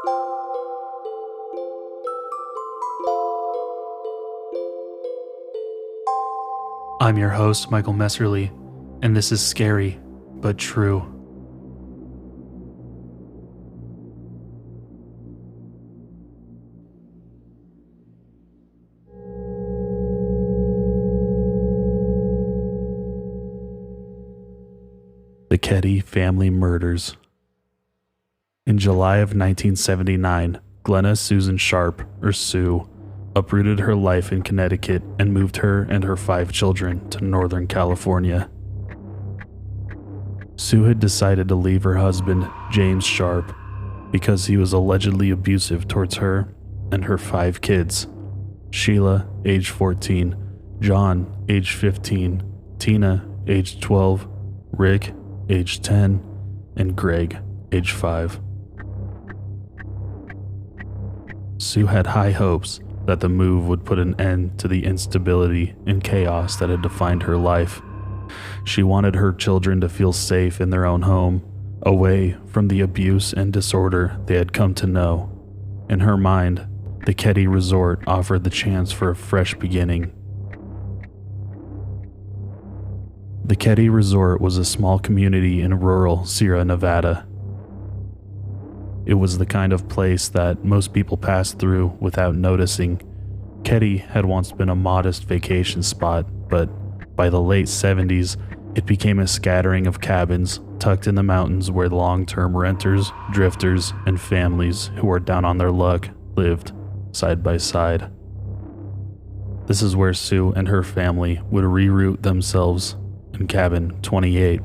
I'm your host, Michael Messerly, and this is Scary, but True. The Keddie Family Murders. In July of 1979, Glenna Susan Sharp, or Sue, uprooted her life in Connecticut and moved her and her 5 children to Northern California. Sue had decided to leave her husband, James Sharp, because he was allegedly abusive towards her and her 5 kids: Sheila, age 14, John, age 15, Tina, age 12, Rick, age 10, and Greg, age 5. Sue had high hopes that the move would put an end to the instability and chaos that had defined her life. She wanted her children to feel safe in their own home, away from the abuse and disorder they had come to know. In her mind, the Keddie Resort offered the chance for a fresh beginning. The Keddie Resort was a small community in rural Sierra Nevada. It was the kind of place that most people passed through without noticing. Keddie had once been a modest vacation spot, but by the late 70s, it became a scattering of cabins tucked in the mountains where long-term renters, drifters, and families who were down on their luck lived side by side. This is where Sue and her family would reroute themselves in cabin 28.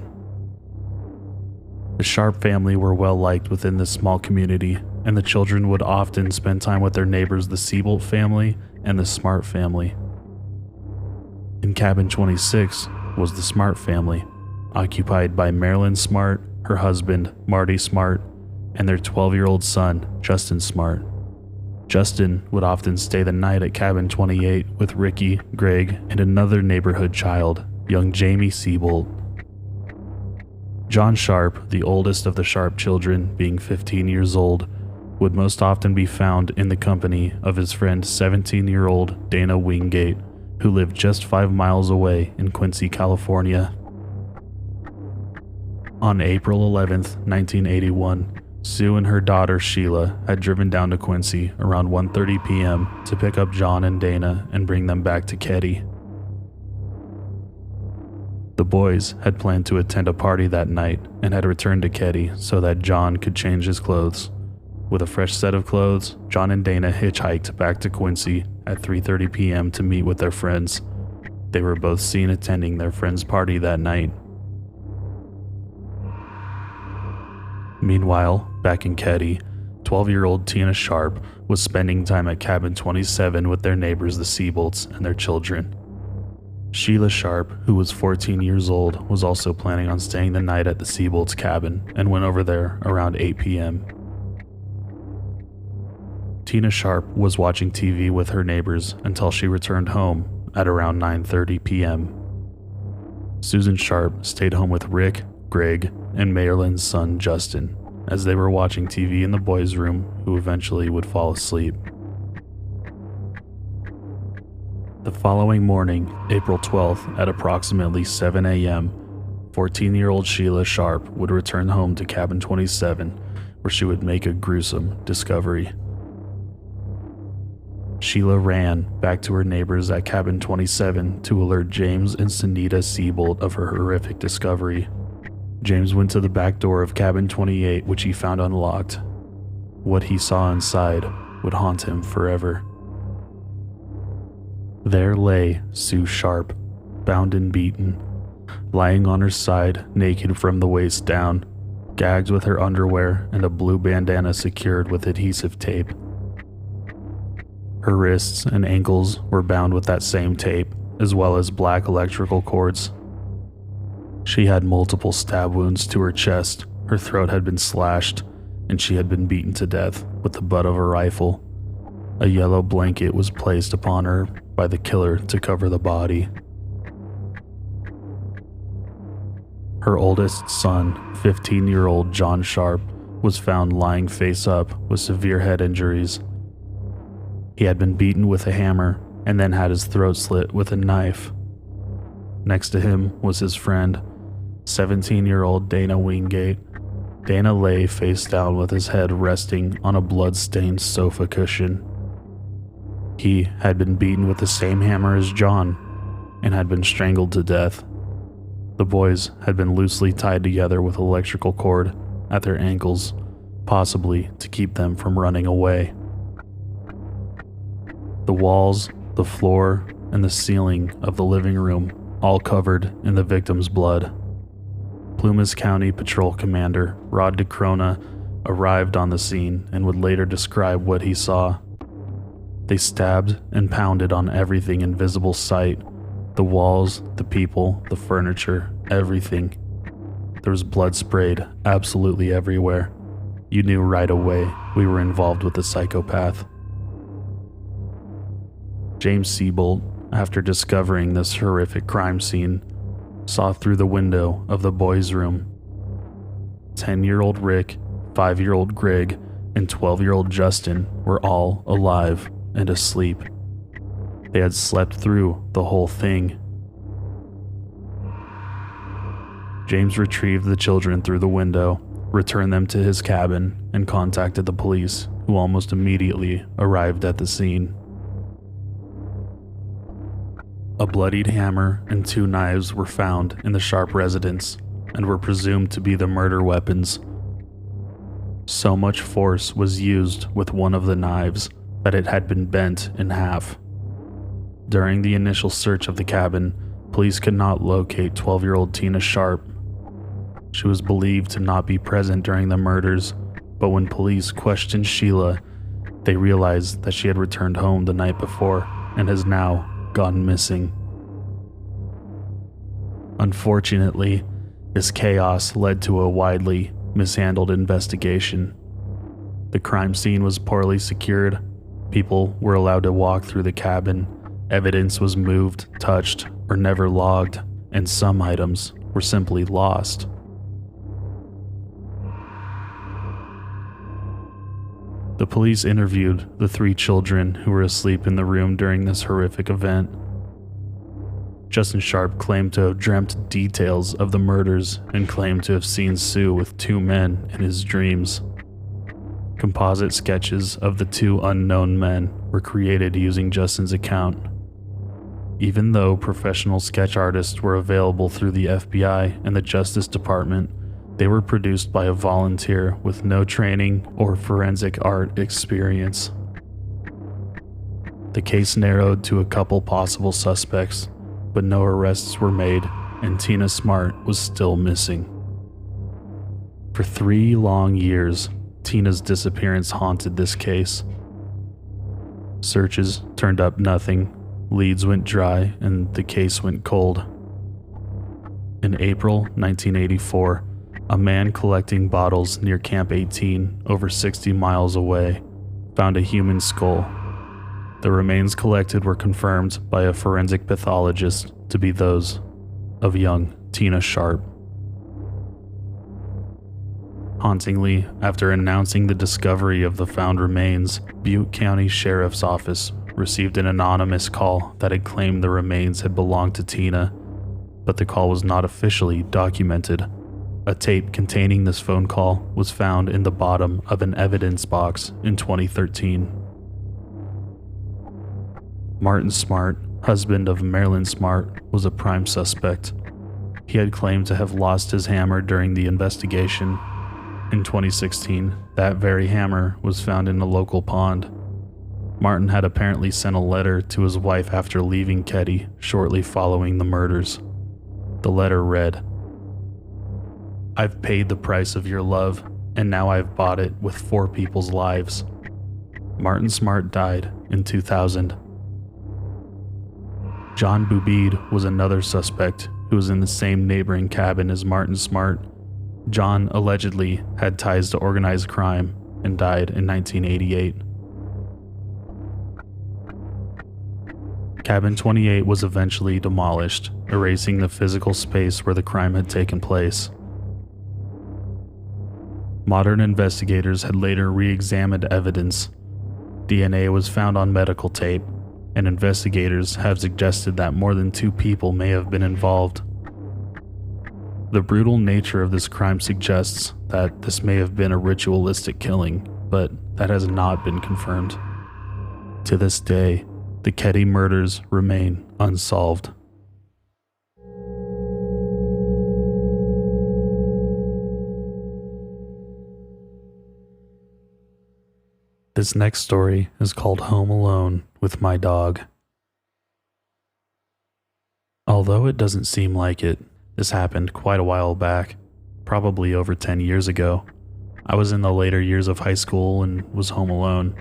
The Sharp family were well liked within this small community, and the children would often spend time with their neighbors, the Siebold family and the Smart family. In cabin 26 was the Smart family, occupied by Marilyn Smart, her husband, Marty Smart, and their 12-year-old son, Justin Smart. Justin would often stay the night at cabin 28 with Ricky, Greg, and another neighborhood child, young Jamie Siebold. John Sharp, the oldest of the Sharp children, being 15 years old, would most often be found in the company of his friend 17-year-old Dana Wingate, who lived just 5 miles away in Quincy, California. On April 11, 1981, Sue and her daughter Sheila had driven down to Quincy around 1:30 p.m. to pick up John and Dana and bring them back to Keddie. The boys had planned to attend a party that night and had returned to Keddie so that John could change his clothes. With a fresh set of clothes, John and Dana hitchhiked back to Quincy at 3:30 p.m. to meet with their friends. They were both seen attending their friend's party that night. Meanwhile, back in Keddie, 12-year-old Tina Sharp was spending time at cabin 27 with their neighbors, the Siebold's, and their children. Sheila Sharp, who was 14 years old, was also planning on staying the night at the Siebold's cabin and went over there around 8 p.m. Tina Sharp was watching TV with her neighbors until she returned home at around 9:30 p.m. Susan Sharp stayed home with Rick, Greg, and Marilyn's son Justin as they were watching TV in the boys' room, who eventually would fall asleep. The following morning, April 12th, at approximately 7 a.m., 14-year-old Sheila Sharp would return home to cabin 27, where she would make a gruesome discovery. Sheila ran back to her neighbors at cabin 27 to alert James and Sunita Siebold of her horrific discovery. James went to the back door of cabin 28, which he found unlocked. What he saw inside would haunt him forever. There lay Sue Sharp, bound and beaten, lying on her side, naked from the waist down, gagged with her underwear and a blue bandana secured with adhesive tape. Her wrists and ankles were bound with that same tape, as well as black electrical cords. She had multiple stab wounds to her chest, her throat had been slashed, and she had been beaten to death with the butt of a rifle. A yellow blanket was placed upon her by the killer to cover the body. Her oldest son, 15-year-old John Sharp, was found lying face up with severe head injuries. He had been beaten with a hammer and then had his throat slit with a knife. Next to him was his friend, 17-year-old Dana Wingate. Dana lay face down with his head resting on a blood-stained sofa cushion. He had been beaten with the same hammer as John and had been strangled to death. The boys had been loosely tied together with electrical cord at their ankles, possibly to keep them from running away. The walls, the floor, and the ceiling of the living room all covered in the victim's blood. Plumas County Patrol Commander Rod DeCrona arrived on the scene and would later describe what he saw. They stabbed and pounded on everything in visible sight: the walls, the people, the furniture, everything. There was blood sprayed absolutely everywhere. You knew right away we were involved with a psychopath. James Siebold, after discovering this horrific crime scene, saw through the window of the boys' room. 10-year-old Rick, 5-year-old Greg, and 12-year-old Justin were all alive and asleep. They had slept through the whole thing. James retrieved the children through the window, returned them to his cabin, and contacted the police, who almost immediately arrived at the scene. A bloodied hammer and 2 knives were found in the Sharp residence and were presumed to be the murder weapons. So much force was used with one of the knives that it had been bent in half. During the initial search of the cabin, police could not locate 12-year-old Tina Sharp. She was believed to not be present during the murders, but when police questioned Sheila, they realized that she had returned home the night before and has now gone missing. Unfortunately, this chaos led to a widely mishandled investigation. The crime scene was poorly secured. People were allowed to walk through the cabin. Evidence was moved, touched, or never logged, and some items were simply lost. The police interviewed the 3 children who were asleep in the room during this horrific event. Justin Sharp claimed to have dreamt details of the murders and claimed to have seen Sue with 2 men in his dreams. Composite sketches of the 2 unknown men were created using Justin's account. Even though professional sketch artists were available through the FBI and the Justice Department, they were produced by a volunteer with no training or forensic art experience. The case narrowed to a couple possible suspects, but no arrests were made, and Tina Smart was still missing. For 3 long years, Tina's disappearance haunted this case. Searches turned up nothing, leads went dry, and the case went cold. In April 1984, a man collecting bottles near Camp 18, over 60 miles away, found a human skull. The remains collected were confirmed by a forensic pathologist to be those of young Tina Sharp. Hauntingly, after announcing the discovery of the found remains, Butte County Sheriff's Office received an anonymous call that had claimed the remains had belonged to Tina, but the call was not officially documented. A tape containing this phone call was found in the bottom of an evidence box in 2013. Martin Smart, husband of Marilyn Smart, was a prime suspect. He had claimed to have lost his hammer during the investigation. In 2016, that very hammer was found in a local pond. Martin had apparently sent a letter to his wife after leaving Keddie shortly following the murders. The letter read, "I've paid the price of your love, and now I've bought it with 4 people's lives." Martin Smart died in 2000. John Bubede was another suspect who was in the same neighboring cabin as Martin Smart. John allegedly had ties to organized crime and died in 1988. Cabin 28 was eventually demolished, erasing the physical space where the crime had taken place. Modern investigators had later re-examined evidence. DNA was found on medical tape, and investigators have suggested that more than 2 people may have been involved. The brutal nature of this crime suggests that this may have been a ritualistic killing, but that has not been confirmed. To this day, the Keddie murders remain unsolved. This next story is called Home Alone with My Dog. Although it doesn't seem like it, this happened quite a while back, probably over 10 years ago. I was in the later years of high school and was home alone.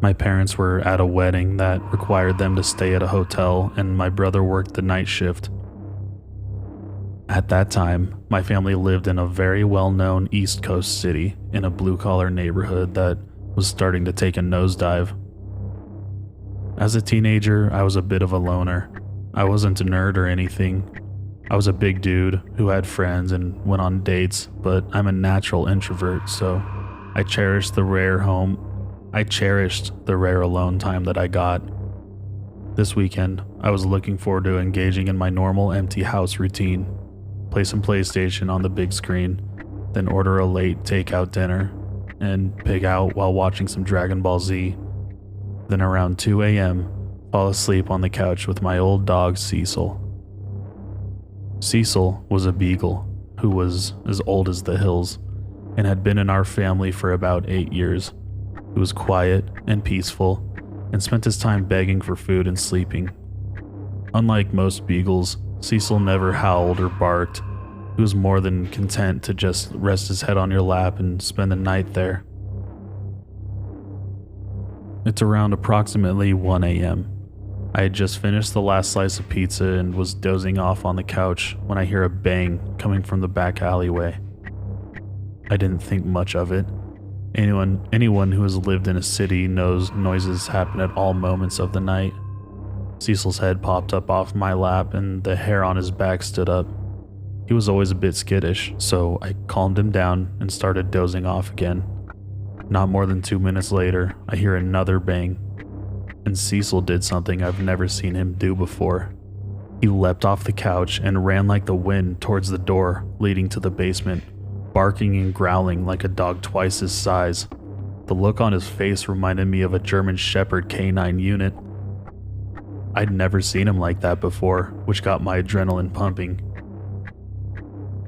My parents were at a wedding that required them to stay at a hotel, and my brother worked the night shift. At that time, my family lived in a very well-known East Coast city in a blue-collar neighborhood that was starting to take a nosedive. As a teenager, I was a bit of a loner. I wasn't a nerd or anything. I was a big dude who had friends and went on dates, but I'm a natural introvert, so I cherished the rare alone time that I got. This weekend, I was looking forward to engaging in my normal empty house routine. Play some PlayStation on the big screen, then order a late takeout dinner, and pig out while watching some Dragon Ball Z. Then around 2 a.m., fall asleep on the couch with my old dog Cecil. Cecil was a beagle who was as old as the hills and had been in our family for about 8 years. He was quiet and peaceful and spent his time begging for food and sleeping. Unlike most beagles, Cecil never howled or barked. He was more than content to just rest his head on your lap and spend the night there. It's around approximately 1 a.m. I had just finished the last slice of pizza and was dozing off on the couch when I hear a bang coming from the back alleyway. I didn't think much of it. Anyone who has lived in a city knows noises happen at all moments of the night. Cecil's head popped up off my lap and the hair on his back stood up. He was always a bit skittish, so I calmed him down and started dozing off again. Not more than 2 minutes later, I hear another bang, and Cecil did something I've never seen him do before. He leapt off the couch and ran like the wind towards the door leading to the basement, barking and growling like a dog twice his size. The look on his face reminded me of a German Shepherd canine unit. I'd never seen him like that before, which got my adrenaline pumping.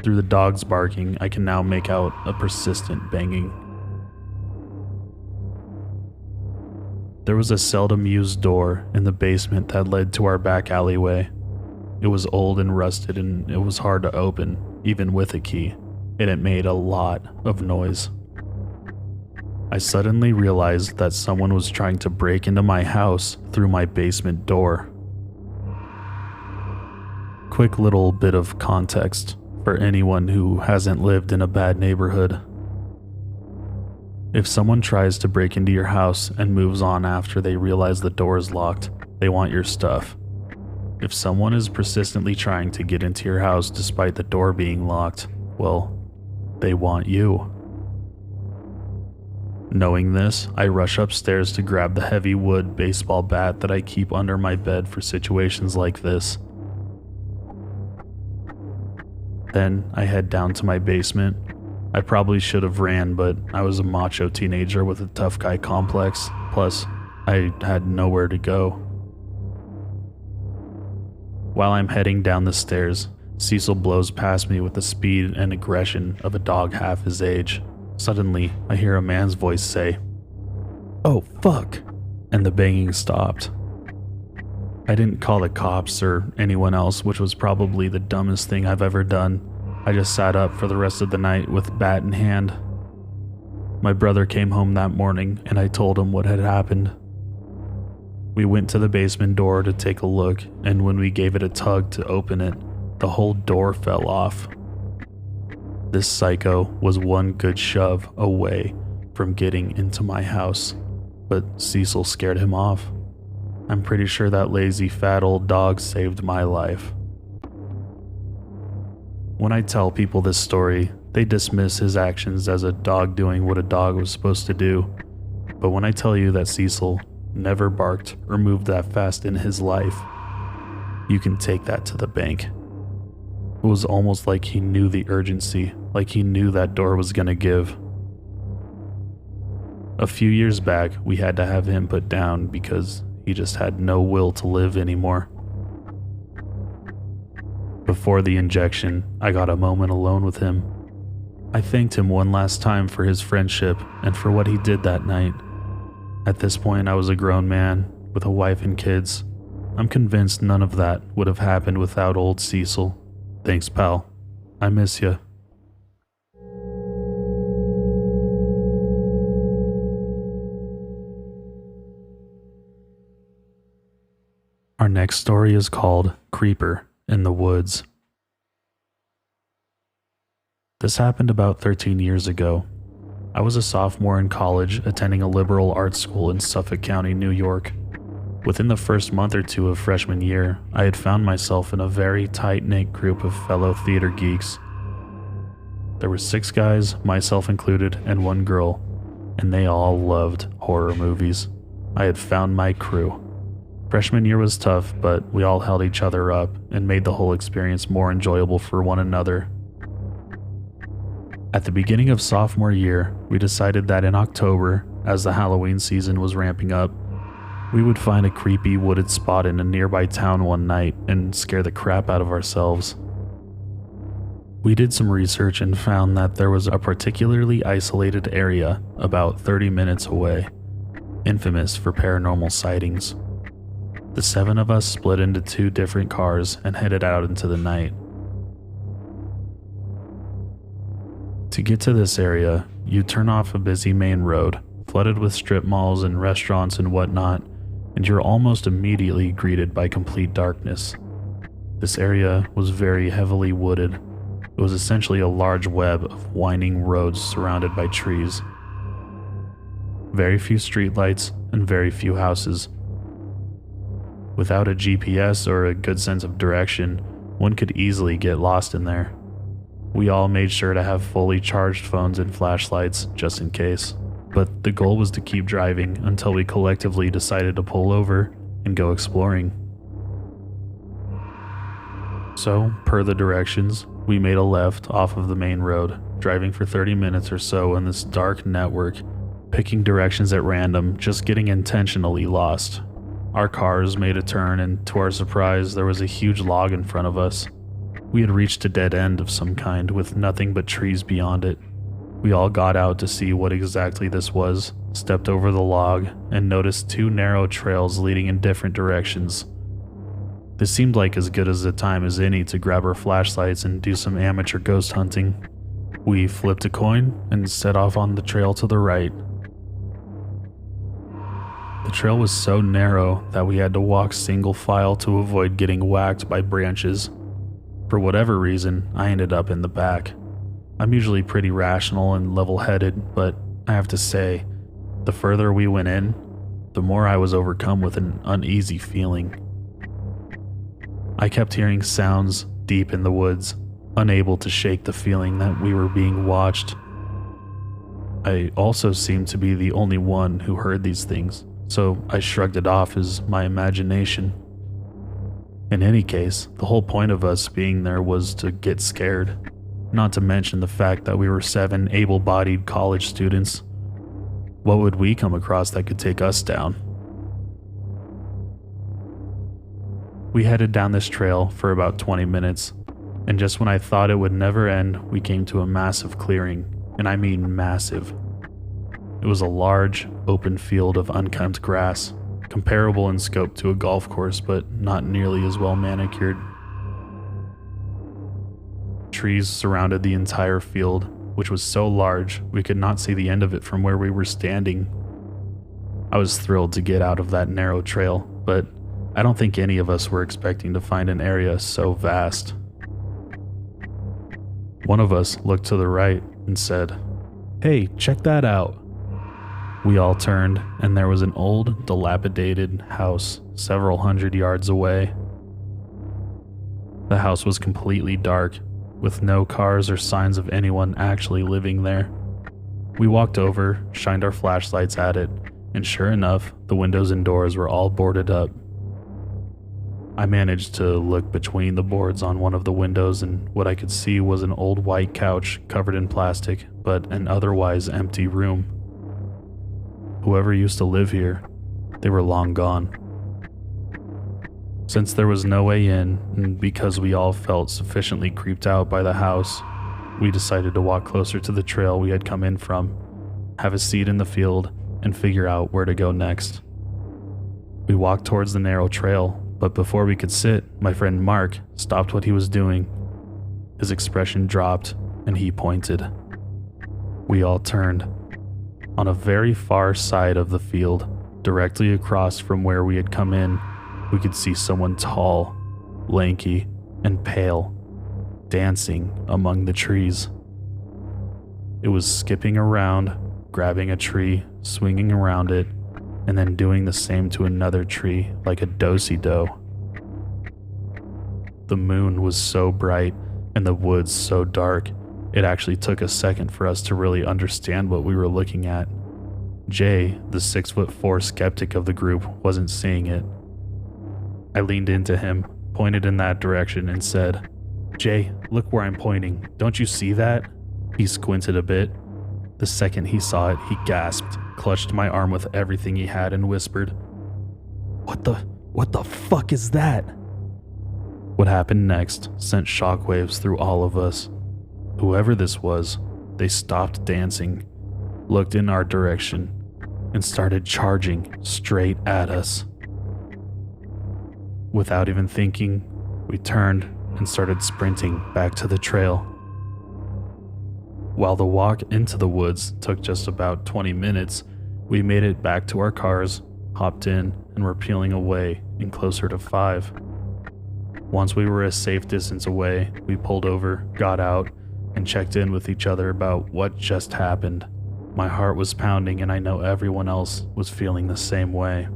Through the dog's barking, I can now make out a persistent banging. There was a seldom used door in the basement that led to our back alleyway. It was old and rusted and it was hard to open, even with a key, and it made a lot of noise. I suddenly realized that someone was trying to break into my house through my basement door. Quick little bit of context for anyone who hasn't lived in a bad neighborhood. If someone tries to break into your house and moves on after they realize the door is locked, they want your stuff. If someone is persistently trying to get into your house despite the door being locked, well, they want you. Knowing this, I rush upstairs to grab the heavy wood baseball bat that I keep under my bed for situations like this. Then I head down to my basement. I probably should have ran, but I was a macho teenager with a tough guy complex, plus I had nowhere to go. While I'm heading down the stairs, Cecil blows past me with the speed and aggression of a dog half his age. Suddenly, I hear a man's voice say, "Oh, fuck," and the banging stopped. I didn't call the cops or anyone else, which was probably the dumbest thing I've ever done. I just sat up for the rest of the night with bat in hand. My brother came home that morning and I told him what had happened. We went to the basement door to take a look, and when we gave it a tug to open it, the whole door fell off. This psycho was one good shove away from getting into my house, but Cecil scared him off. I'm pretty sure that lazy fat old dog saved my life. When I tell people this story, they dismiss his actions as a dog doing what a dog was supposed to do. But when I tell you that Cecil never barked or moved that fast in his life, you can take that to the bank. It was almost like he knew the urgency, like he knew that door was gonna give. A few years back, we had to have him put down because he just had no will to live anymore. Before the injection, I got a moment alone with him. I thanked him one last time for his friendship and for what he did that night. At this point, I was a grown man with a wife and kids. I'm convinced none of that would have happened without old Cecil. Thanks, pal. I miss you. Our next story is called Creeper in the Woods. This happened about 13 years ago. I was a sophomore in college attending a liberal arts school in Suffolk County, New York. Within the first month or two of freshman year, I had found myself in a very tight-knit group of fellow theater geeks. There were 6 guys, myself included, and 1 girl, and they all loved horror movies. I had found my crew. Freshman year was tough, but we all held each other up and made the whole experience more enjoyable for one another. At the beginning of sophomore year, we decided that in October, as the Halloween season was ramping up, we would find a creepy wooded spot in a nearby town one night and scare the crap out of ourselves. We did some research and found that there was a particularly isolated area about 30 minutes away, infamous for paranormal sightings. The 7 of us split into 2 different cars and headed out into the night. To get to this area, you turn off a busy main road, flooded with strip malls and restaurants and whatnot, and you're almost immediately greeted by complete darkness. This area was very heavily wooded. It was essentially a large web of winding roads surrounded by trees. Very few streetlights and very few houses. Without a GPS or a good sense of direction, one could easily get lost in there. We all made sure to have fully charged phones and flashlights just in case, but the goal was to keep driving until we collectively decided to pull over and go exploring. So, per the directions, we made a left off of the main road, driving for 30 minutes or so in this dark network, picking directions at random, just getting intentionally lost. Our cars made a turn, and to our surprise, there was a huge log in front of us. We had reached a dead end of some kind with nothing but trees beyond it. We all got out to see what exactly this was, stepped over the log, and noticed 2 narrow trails leading in different directions. This seemed like as good as a time as any to grab our flashlights and do some amateur ghost hunting. We flipped a coin and set off on the trail to the right. The trail was so narrow that we had to walk single file to avoid getting whacked by branches. For whatever reason, I ended up in the back. I'm usually pretty rational and level-headed, but I have to say, the further we went in, the more I was overcome with an uneasy feeling. I kept hearing sounds deep in the woods, unable to shake the feeling that we were being watched. I also seemed to be the only one who heard these things, so I shrugged it off as my imagination. In any case, the whole point of us being there was to get scared, not to mention the fact that we were 7 able-bodied college students. What would we come across that could take us down? We headed down this trail for about 20 minutes, and just when I thought it would never end, we came to a massive clearing, and I mean massive. It was a large, open field of unkempt grass, comparable in scope to a golf course, but not nearly as well manicured. Trees surrounded the entire field, which was so large we could not see the end of it from where we were standing. I was thrilled to get out of that narrow trail, but I don't think any of us were expecting to find an area so vast. One of us looked to the right and said, "Hey, check that out." We all turned, and there was an old, dilapidated house several hundred yards away. The house was completely dark, with no cars or signs of anyone actually living there. We walked over, shined our flashlights at it, and sure enough, the windows and doors were all boarded up. I managed to look between the boards on one of the windows, and what I could see was an old white couch covered in plastic, but an otherwise empty room. Whoever used to live here, they were long gone. Since there was no way in, and because we all felt sufficiently creeped out by the house, we decided to walk closer to the trail we had come in from, have a seat in the field, and figure out where to go next. We walked towards the narrow trail, but before we could sit, my friend Mark stopped what he was doing. His expression dropped, and he pointed. We all turned. On a very far side of the field, directly across from where we had come in, we could see someone tall, lanky, and pale, dancing among the trees. It was skipping around, grabbing a tree, swinging around it, and then doing the same to another tree like a do-si-do. The moon was so bright and the woods so dark, it actually took a second for us to really understand what we were looking at. Jay, the 6'4" skeptic of the group, wasn't seeing it. I leaned into him, pointed in that direction, and said, "Jay, look where I'm pointing. Don't you see that?" He squinted a bit. The second he saw it, he gasped, clutched my arm with everything he had, and whispered, What the fuck is that?" What happened next sent shockwaves through all of us. Whoever this was, they stopped dancing, looked in our direction, and started charging straight at us. Without even thinking, we turned and started sprinting back to the trail. While the walk into the woods took just about 20 minutes, we made it back to our cars, hopped in, and were peeling away in closer to 5. Once we were a safe distance away, we pulled over, got out, and checked in with each other about what just happened. My heart was pounding, and I know everyone else was feeling the same way.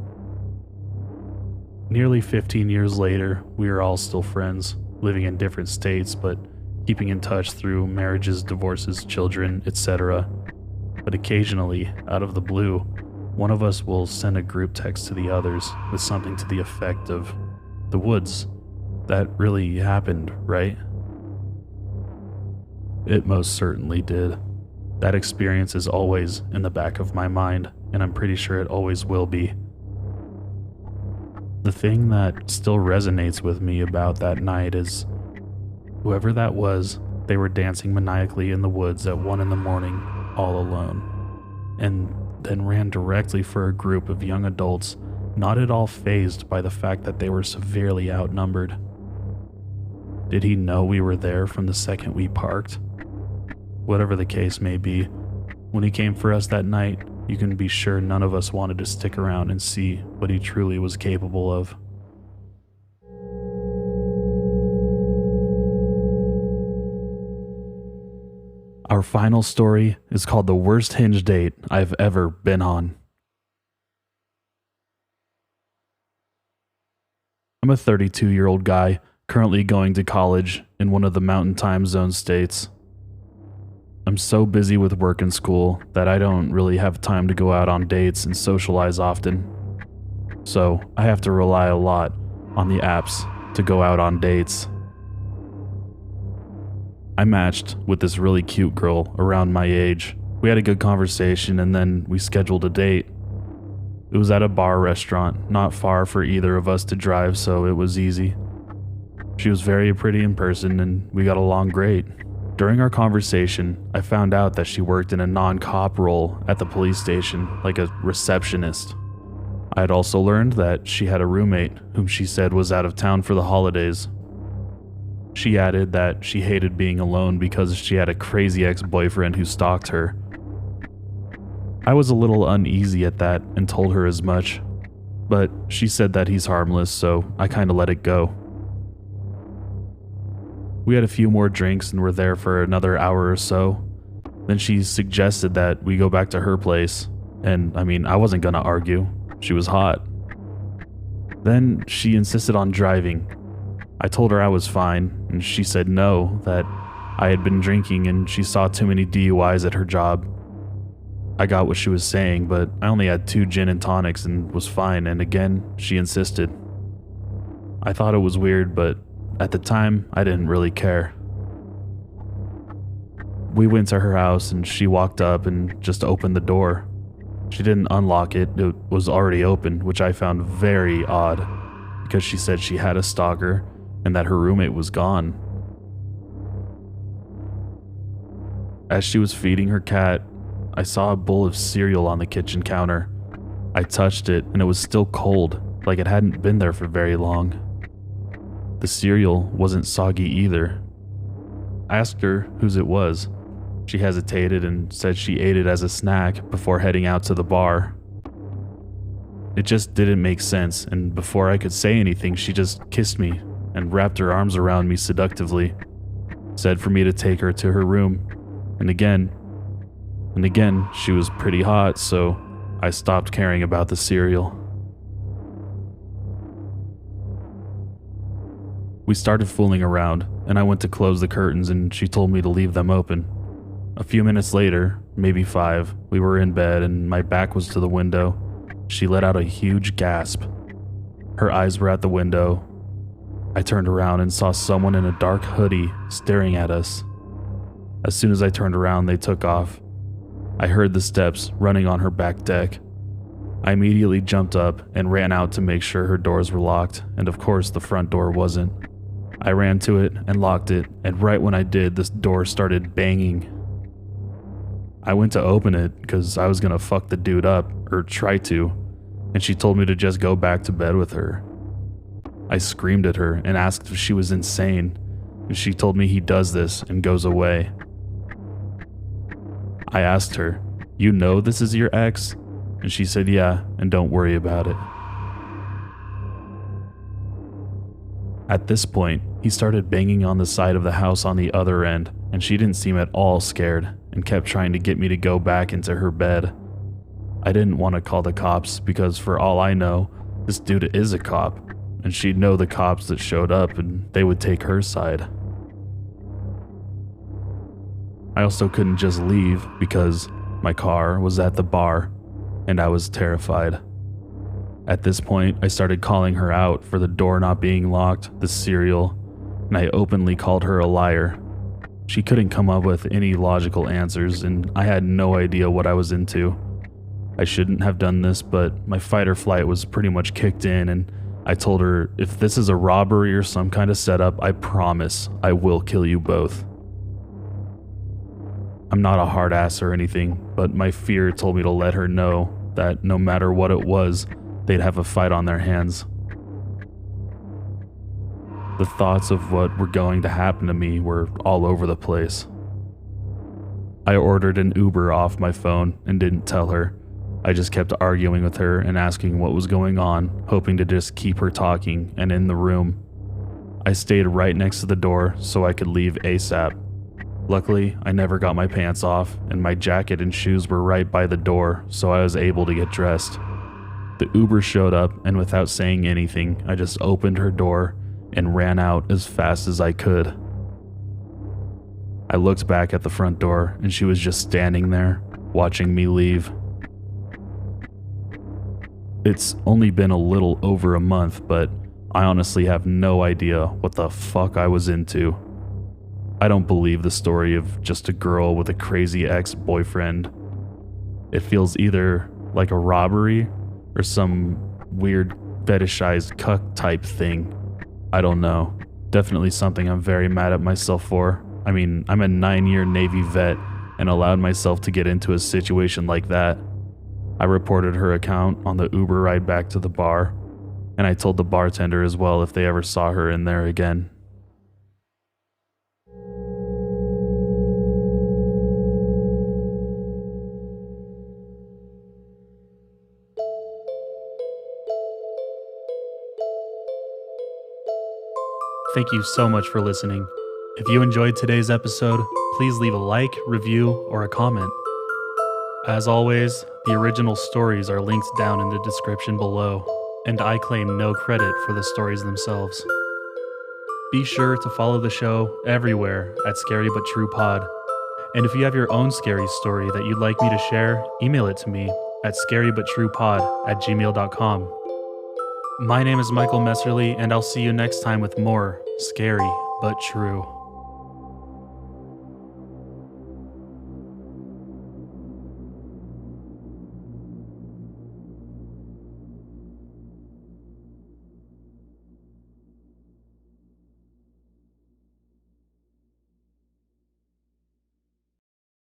Nearly 15 years later, we are all still friends, living in different states, but keeping in touch through marriages, divorces, children, etc. But occasionally, out of the blue, one of us will send a group text to the others with something to the effect of, "The woods, that really happened, right?" It most certainly did. That experience is always in the back of my mind, and I'm pretty sure it always will be. The thing that still resonates with me about that night is whoever that was, they were dancing maniacally in the woods at 1 a.m, all alone, and then ran directly for a group of young adults, not at all fazed by the fact that they were severely outnumbered. Did he know we were there from the second we parked? Whatever the case may be, when he came for us that night, you can be sure none of us wanted to stick around and see what he truly was capable of. Our final story is called The Worst Hinge Date I've Ever Been On. I'm a 32-year-old guy currently going to college in one of the Mountain Time Zone states. I'm so busy with work and school that I don't really have time to go out on dates and socialize often. So I have to rely a lot on the apps to go out on dates. I matched with this really cute girl around my age. We had a good conversation and then we scheduled a date. It was at a bar restaurant, not far for either of us to drive, so it was easy. She was very pretty in person and we got along great. During our conversation, I found out that she worked in a non-cop role at the police station, like a receptionist. I had also learned that she had a roommate whom she said was out of town for the holidays. She added that she hated being alone because she had a crazy ex-boyfriend who stalked her. I was a little uneasy at that and told her as much, but she said that he's harmless, so I kinda let it go. We had a few more drinks and were there for another hour or so. Then she suggested that we go back to her place, and I wasn't gonna argue. She was hot. Then she insisted on driving. I told her I was fine, and she said no, that I had been drinking and she saw too many DUIs at her job. I got what she was saying, but I only had 2 gin and tonics and was fine, and again, she insisted. I thought it was weird, but at the time, I didn't really care. We went to her house and she walked up and just opened the door. She didn't unlock it, it was already open, which I found very odd because she said she had a stalker and that her roommate was gone. As she was feeding her cat, I saw a bowl of cereal on the kitchen counter. I touched it and it was still cold, like it hadn't been there for very long. The cereal wasn't soggy either. I asked her whose it was. She hesitated and said she ate it as a snack before heading out to the bar. It just didn't make sense, and before I could say anything, she just kissed me and wrapped her arms around me seductively, said for me to take her to her room, and again, she was pretty hot, so I stopped caring about the cereal. We started fooling around, and I went to close the curtains and she told me to leave them open. A few minutes later, maybe 5, we were in bed and my back was to the window. She let out a huge gasp. Her eyes were at the window. I turned around and saw someone in a dark hoodie staring at us. As soon as I turned around, they took off. I heard the steps running on her back deck. I immediately jumped up and ran out to make sure her doors were locked, and of course the front door wasn't. I ran to it and locked it, and right when I did, this door started banging. I went to open it because I was gonna fuck the dude up, or try to, and she told me to just go back to bed with her. I screamed at her and asked if she was insane, and she told me he does this and goes away. I asked her, "You know this is your ex?" And she said, "Yeah, and don't worry about it." At this point, he started banging on the side of the house on the other end, and she didn't seem at all scared and kept trying to get me to go back into her bed. I didn't want to call the cops because for all I know, this dude is a cop, and she'd know the cops that showed up and they would take her side. I also couldn't just leave because my car was at the bar and I was terrified. At this point, I started calling her out for the door not being locked, the cereal, and I openly called her a liar. She couldn't come up with any logical answers, and I had no idea what I was into. I shouldn't have done this, but my fight or flight was pretty much kicked in, and I told her, if this is a robbery or some kind of setup, I promise I will kill you both. I'm not a hard ass or anything, but my fear told me to let her know that no matter what it was, they'd have a fight on their hands. The thoughts of what were going to happen to me were all over the place. I ordered an Uber off my phone and didn't tell her. I just kept arguing with her and asking what was going on, hoping to just keep her talking and in the room. I stayed right next to the door so I could leave ASAP. Luckily, I never got my pants off, and my jacket and shoes were right by the door, so I was able to get dressed. The Uber showed up, and without saying anything, I just opened her door and ran out as fast as I could. I looked back at the front door, and she was just standing there, watching me leave. It's only been a little over a month, but I honestly have no idea what the fuck I was into. I don't believe the story of just a girl with a crazy ex-boyfriend. It feels either like a robbery or some weird fetishized cuck type thing. I don't know. Definitely something I'm very mad at myself for. I mean, I'm a 9-year Navy vet and allowed myself to get into a situation like that. I reported her account on the Uber ride back to the bar, and I told the bartender as well if they ever saw her in there again. Thank you so much for listening. If you enjoyed today's episode, please leave a like, review, or a comment. As always, the original stories are linked down in the description below, and I claim no credit for the stories themselves. Be sure to follow the show everywhere at Scary But True Pod. And if you have your own scary story that you'd like me to share, email it to me at scarybutTruePod@gmail.com. My name is Michael Messerly, and I'll see you next time with more Scary But True.